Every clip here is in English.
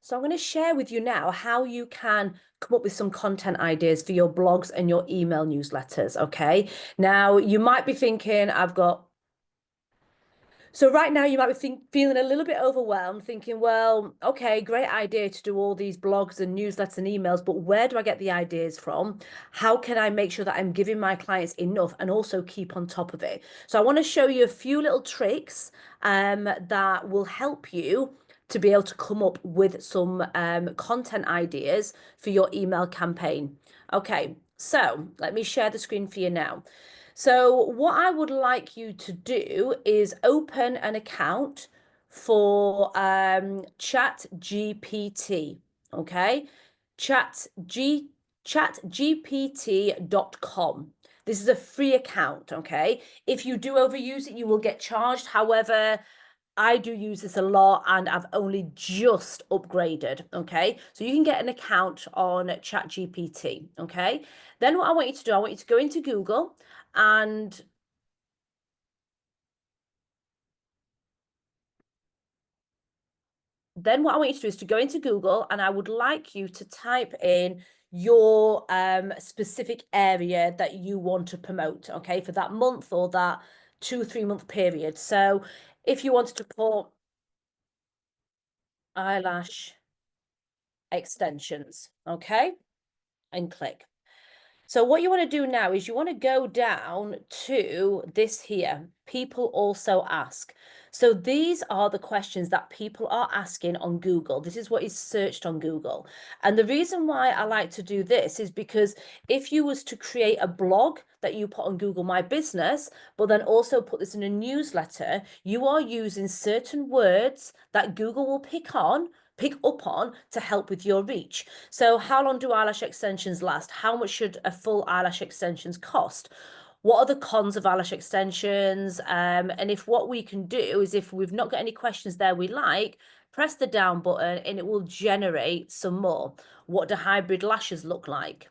So I'm going to share with you now how you can come up with some content ideas for your blogs and your email newsletters. Okay. Now you might be thinking, so right now you might be feeling a little bit overwhelmed, thinking, well, okay, great idea to do all these blogs and newsletters and emails, but where do I get the ideas from? How can I make sure that I'm giving my clients enough and also keep on top of it? So I want to show you a few little tricks that will help you to be able to come up with some content ideas for your email campaign. Okay, so let me share the screen for you now. So what I would like you to do is open an account for Chat GPT. Okay, Chat G chatgpt.com. This is a free account, okay? If you do overuse it, you will get charged. However, I do use this a lot and I've only just upgraded, okay? So you can get an account on ChatGPT, okay? Then what I want you to do, I want you to go into Google and then what I want you to do is to go into Google and I would like you to type in your specific area that you want to promote, okay, for that month or that 2-3 month period. So if you wanted to put eyelash extensions, okay, and click. So what you want to do now is you want to go down to this here. People also ask. So these are the questions that people are asking on Google. This is what is searched on Google. And the reason why I like to do this is because if you was to create a blog that you put on Google My Business, but then also put this in a newsletter, you are using certain words that Google will pick up on to help with your reach. So how long do eyelash extensions last? How much should a full eyelash extensions cost? What are the cons of eyelash extensions? And if what we can do is if we've not got any questions there we like, press the down button and it will generate some more. What do hybrid lashes look like?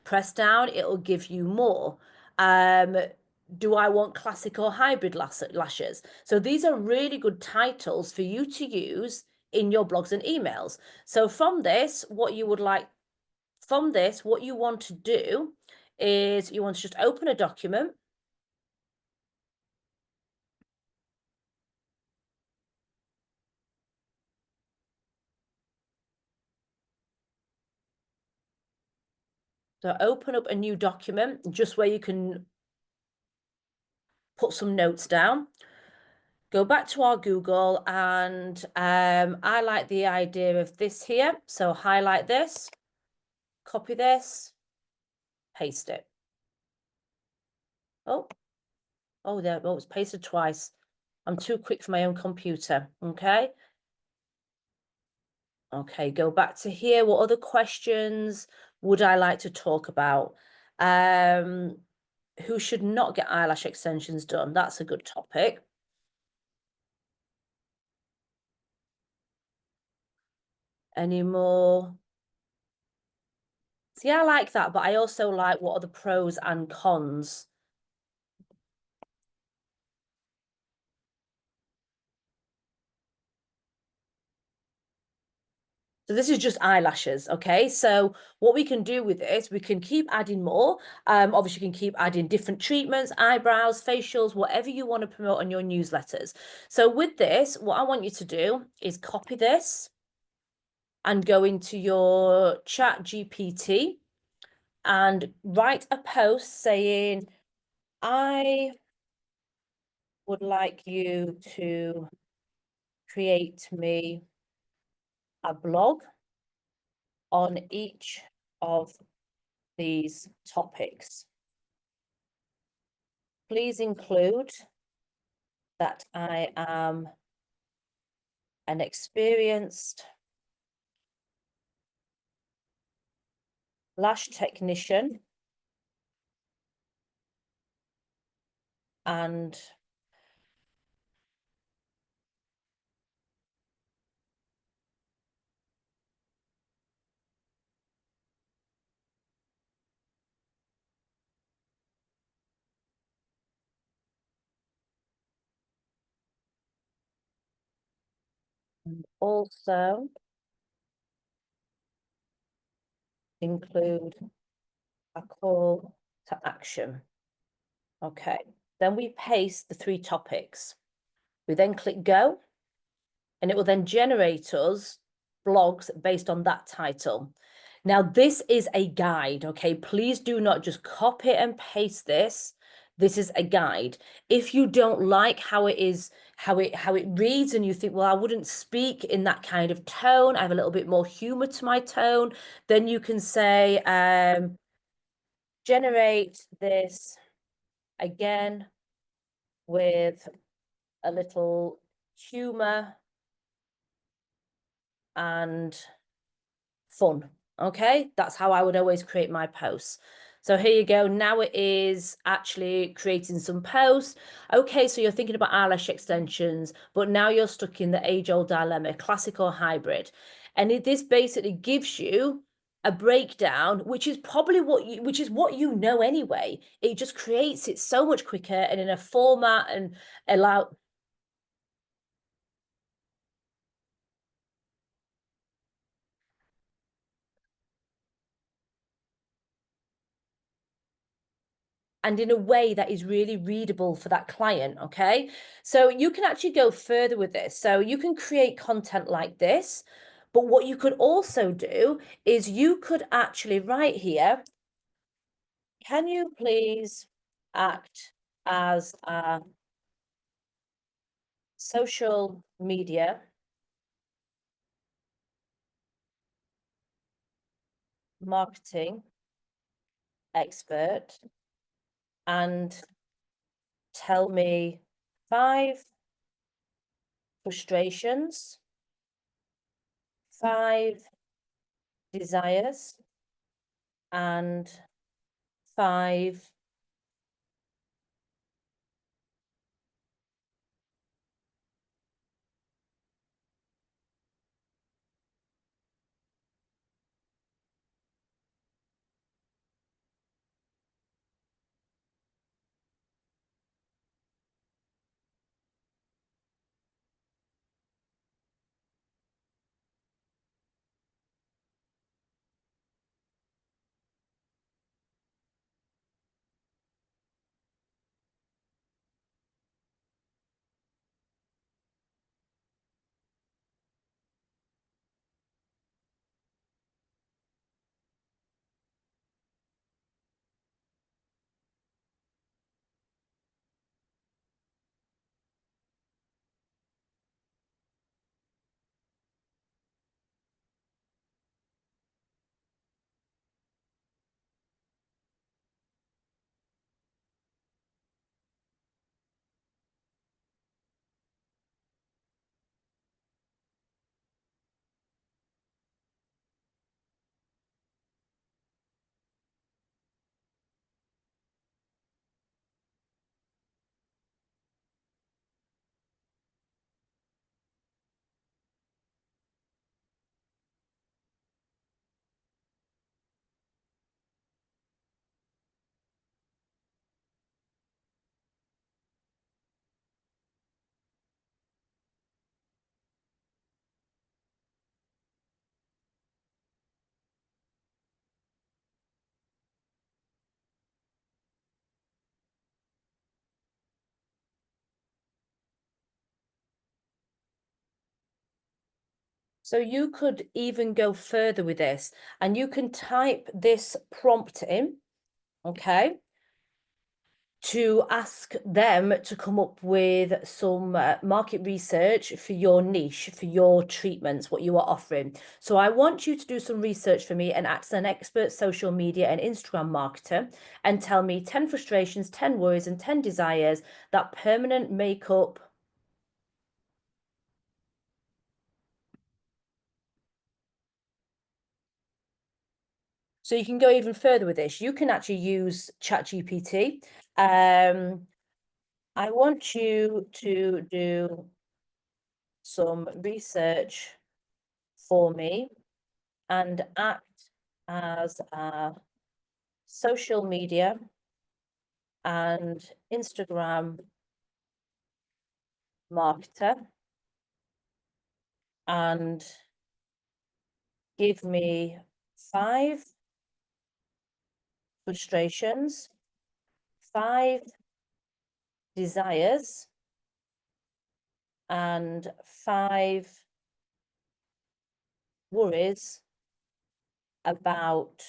Press down, it'll give you more. Do I want classic or hybrid lashes? So these are really good titles for you to use in your blogs and emails. So from this, what you want to do is you want to just open a document. So open up a new document just where you can put some notes down. Go back to our Google and I like the idea of this here. So highlight this, copy this, paste it. Oh, there. Oh, it's pasted twice. I'm too quick for my own computer. Okay. Okay, go back to here. What other questions would I like to talk about? Who should not get eyelash extensions done? That's a good topic. Any more? See, I like that, but I also like what are the pros and cons. So this is just eyelashes, okay? So what we can do with this, we can keep adding more. Obviously, you can keep adding different treatments, eyebrows, facials, whatever you want to promote on your newsletters. So with this, what I want you to do is copy this and go into your Chat GPT and write a post saying, I would like you to create me a blog on each of these topics. Please include that I am an experienced lash technician and also include a call to action. Okay, then we paste the 3 topics. We then click go, and it will then generate us blogs based on that title. Now, this is a guide, okay? Please do not just copy and paste this. This is a guide. If you don't like how it is, how it reads, and you think, well, I wouldn't speak in that kind of tone, I have a little bit more humor to my tone, then you can say, generate this again with a little humor and fun. Okay, that's how I would always create my posts. So here you go. Now it is actually creating some posts. Okay, so you're thinking about eyelash extensions, but now you're stuck in the age-old dilemma, classic or hybrid. And this basically gives you a breakdown, which is probably what you know anyway. It just creates it so much quicker and in a format and allow. And in a way that is really readable for that client, okay? So you can actually go further with this. So you can create content like this, but what you could also do is you could actually write here, can you please act as a social media marketing expert and tell me 5 frustrations, 5 desires, and 5. So you could even go further with this, and you can type this prompt in, okay, to ask them to come up with some market research for your niche, for your treatments, what you are offering. So I want you to do some research for me and act as an expert social media and Instagram marketer and tell me 10 frustrations, 10 worries, and 10 desires that permanent makeup. So you can go even further with this. You can actually use ChatGPT. I want you to do some research for me and act as a social media and Instagram marketer and give me 5 frustrations, 5 desires, and 5 worries about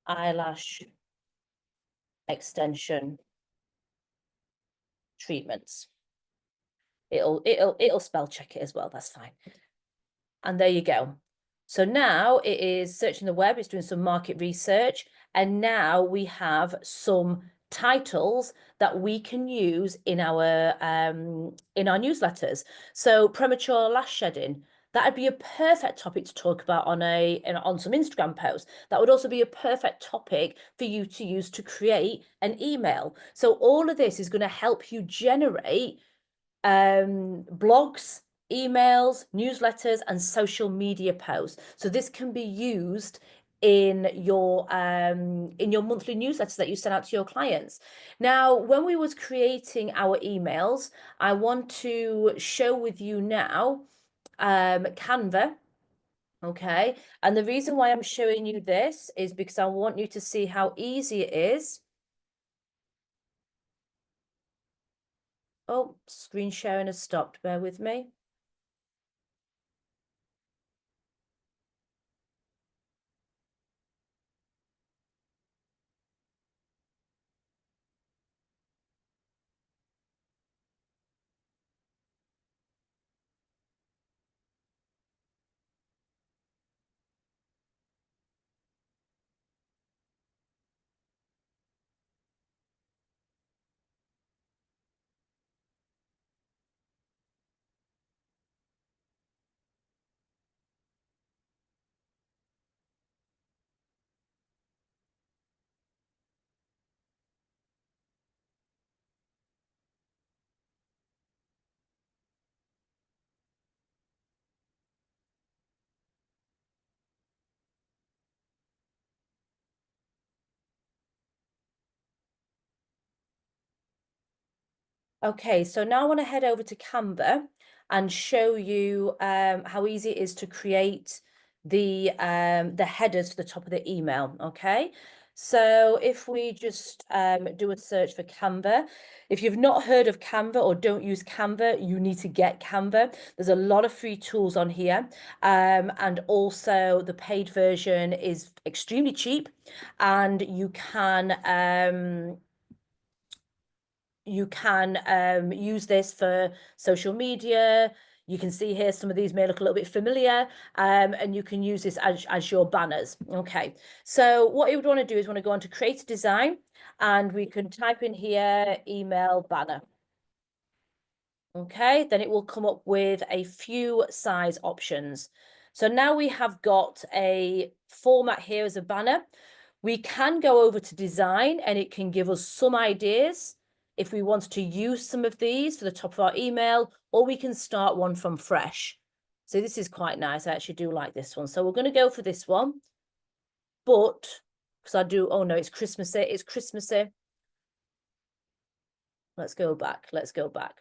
eyelash extension treatments. It'll spell check it as well, that's fine. And there you go. So now it is searching the web, it's doing some market research, and now we have some titles that we can use in our newsletters. So premature lash shedding, that'd be a perfect topic to talk about on some Instagram posts. That would also be a perfect topic for you to use to create an email. So all of this is going to help you generate blogs, emails, newsletters, and social media posts. So this can be used in your monthly newsletters that you send out to your clients. Now, when we was creating our emails, I want to show with you now Canva. Okay, and the reason why I'm showing you this is because I want you to see how easy it is. Oh, screen sharing has stopped. Bear with me. Okay, so now I want to head over to Canva and show you how easy it is to create the headers for the top of the email. Okay, so if we just do a search for Canva, if you've not heard of Canva or don't use Canva, you need to get Canva. There's a lot of free tools on here, and also the paid version is extremely cheap, and you can use this for social media. You can see here some of these may look a little bit familiar, and you can use this as your banners. Okay, so what you would want to do is want to go on to create a design, and we can type in here email banner. Okay, then it will come up with a few size options. So now we have got a format here as a banner. We can go over to design and it can give us some ideas if we want to use some of these for the top of our email, or we can start one from fresh. So this is quite nice. I actually do like this one. So we're going to go for this one, but because oh no, it's Christmassy. It's Christmassy. Let's go back. Let's go back.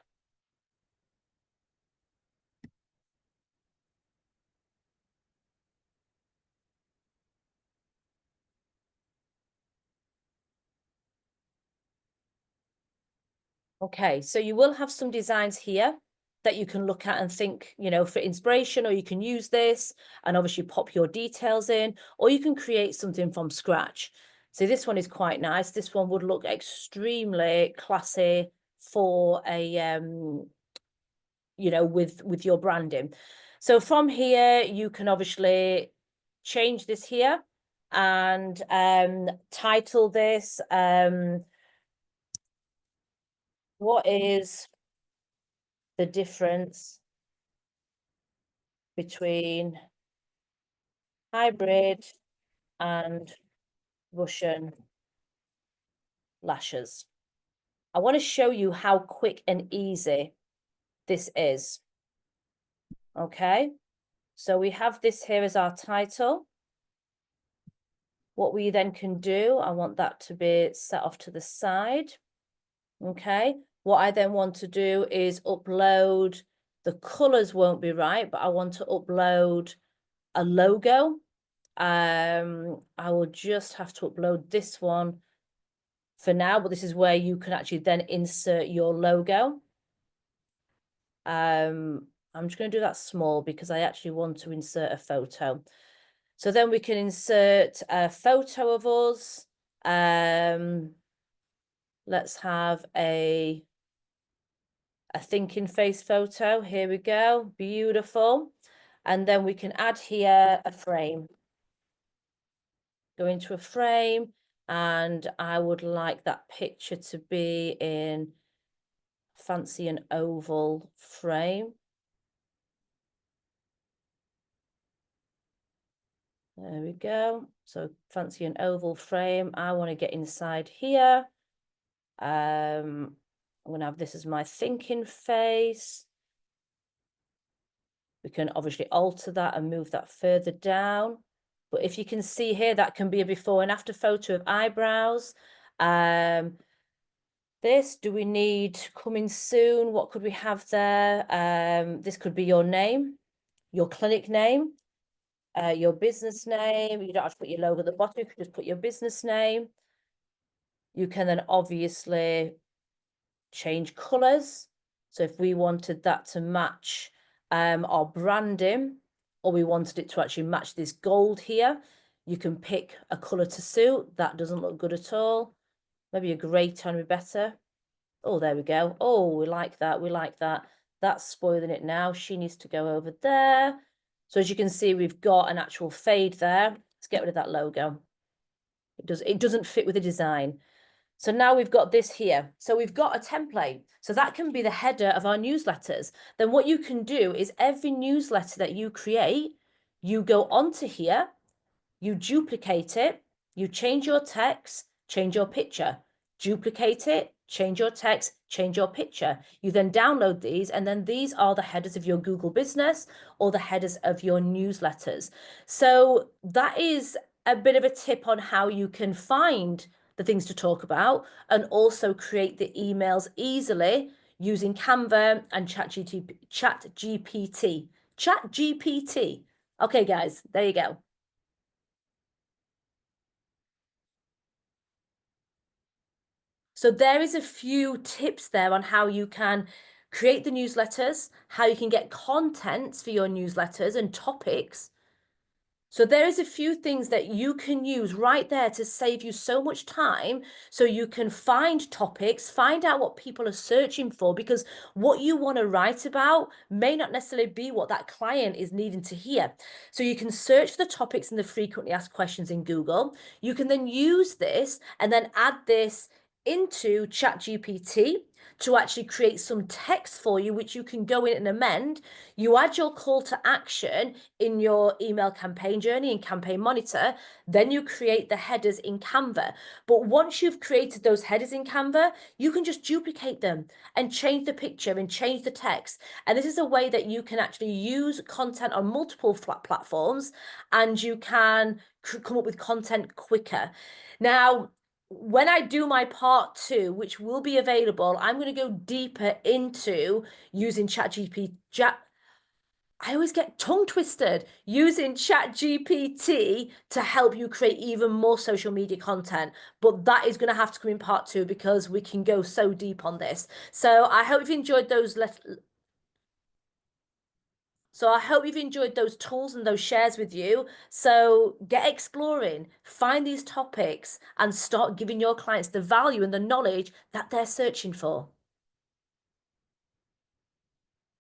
Okay, so you will have some designs here that you can look at and think, for inspiration, or you can use this and obviously pop your details in, or you can create something from scratch. So this one is quite nice. This one would look extremely classy for a, with your branding. So from here, you can obviously change this here and title this, what is the difference between hybrid and Russian lashes? I want to show you how quick and easy this is. Okay, so we have this here as our title. What we then can do, I want that to be set off to the side. Okay, what I then want to do is upload, the colors won't be right, but I want to upload a logo. I will just have to upload this one for now, but this is where you can actually then insert your logo. I'm just going to do that small because I actually want to insert a photo. So then we can insert a photo of us. Let's have a thinking face photo. Here we go. Beautiful. And then we can add here a frame. Go into a frame, and I would like that picture to be in fancy an oval frame. There we go. So fancy an oval frame. I want to get inside here. I'm going to have this as my thinking face. We can obviously alter that and move that further down. But if you can see here, that can be a before and after photo of eyebrows. This, do we need coming soon? What could we have there? This could be your name, your clinic name, your business name. You don't have to put your logo at the bottom. You can just put your business name. You can then obviously change colors. So if we wanted that to match our branding, or we wanted it to actually match this gold here, you can pick a color to suit. That doesn't look good at all. Maybe a gray tone would be better. Oh, there we go. Oh, we like that. We like that. That's spoiling it now. She needs to go over there. So as you can see, we've got an actual fade there. Let's get rid of that logo. It doesn't fit with the design. So now we've got this here. So we've got a template. So that can be the header of our newsletters. Then what you can do is every newsletter that you create, you go onto here, you duplicate it, you change your text, change your picture, duplicate it, change your text, change your picture. You then download these, and then these are the headers of your Google business or the headers of your newsletters. So that is a bit of a tip on how you can find the things to talk about and also create the emails easily using Canva and ChatGPT. ChatGPT. Okay, guys, there you go. So there is a few tips there on how you can create the newsletters, how you can get contents for your newsletters and topics. So there is a few things that you can use right there to save you so much time, so you can find topics, find out what people are searching for, because what you want to write about may not necessarily be what that client is needing to hear. So you can search for the topics and the frequently asked questions in Google. You can then use this and then add this into ChatGPT to actually create some text for you, which you can go in and amend. You add your call to action in your email campaign journey in Campaign Monitor, then you create the headers in Canva. But once you've created those headers in Canva, you can just duplicate them and change the picture and change the text. And this is a way that you can actually use content on multiple platforms, and you can come up with content quicker. Now, when I do my part 2, which will be available, I'm going to go deeper into using I always get tongue twisted, using ChatGPT to help you create even more social media content. But that is going to have to come in part 2 because we can go so deep on this. So I hope you've enjoyed those tools and those shares with you. So get exploring, find these topics, and start giving your clients the value and the knowledge that they're searching for.